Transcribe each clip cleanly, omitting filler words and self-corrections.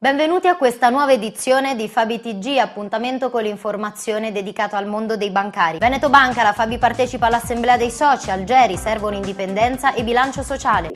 Benvenuti a questa nuova edizione di Fabi TG, appuntamento con l'informazione dedicato al mondo dei bancari. Veneto Banca, la Fabi partecipa all'assemblea dei soci, Algeri servono indipendenza e bilancio sociale.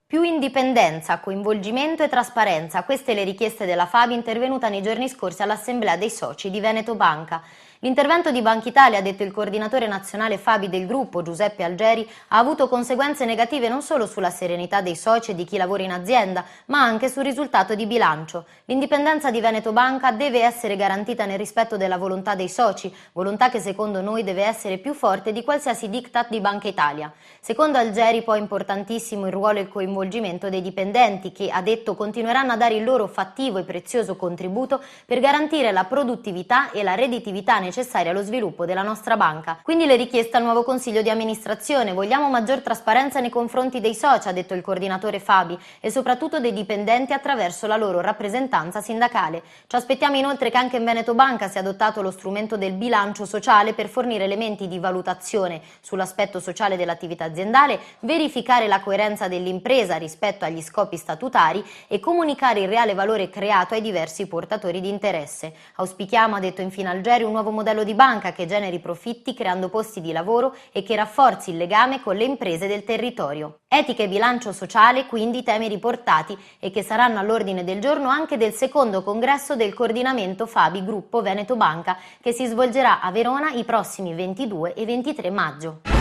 Più indipendenza, coinvolgimento e trasparenza, queste le richieste della Fabi intervenuta nei giorni scorsi all'assemblea dei soci di Veneto Banca. L'intervento di Banca Italia, ha detto il coordinatore nazionale Fabi del gruppo, Giuseppe Algeri, ha avuto conseguenze negative non solo sulla serenità dei soci e di chi lavora in azienda, ma anche sul risultato di bilancio. L'indipendenza di Veneto Banca deve essere garantita nel rispetto della volontà dei soci, volontà che secondo noi deve essere più forte di qualsiasi diktat di Banca Italia. Secondo Algeri poi è importantissimo il ruolo e il coinvolgimento dei dipendenti che, ha detto, continueranno a dare il loro fattivo e prezioso contributo per garantire la produttività e la redditività necessaria allo sviluppo della nostra banca. Quindi le richieste al nuovo consiglio di amministrazione: vogliamo maggior trasparenza nei confronti dei soci, ha detto il coordinatore Fabi, e soprattutto dei dipendenti attraverso la loro rappresentanza sindacale. Ci aspettiamo inoltre che anche in Veneto Banca sia adottato lo strumento del bilancio sociale per fornire elementi di valutazione sull'aspetto sociale dell'attività aziendale, verificare la coerenza dell'impresa rispetto agli scopi statutari e comunicare il reale valore creato ai diversi portatori di interesse. Auspichiamo, ha detto infine Algeri, un nuovo modello di banca che generi profitti creando posti di lavoro e che rafforzi il legame con le imprese del territorio. Etica e bilancio sociale, quindi i temi riportati e che saranno all'ordine del giorno anche del secondo congresso del coordinamento Fabi Gruppo Veneto Banca, che si svolgerà a Verona i prossimi 22 e 23 maggio.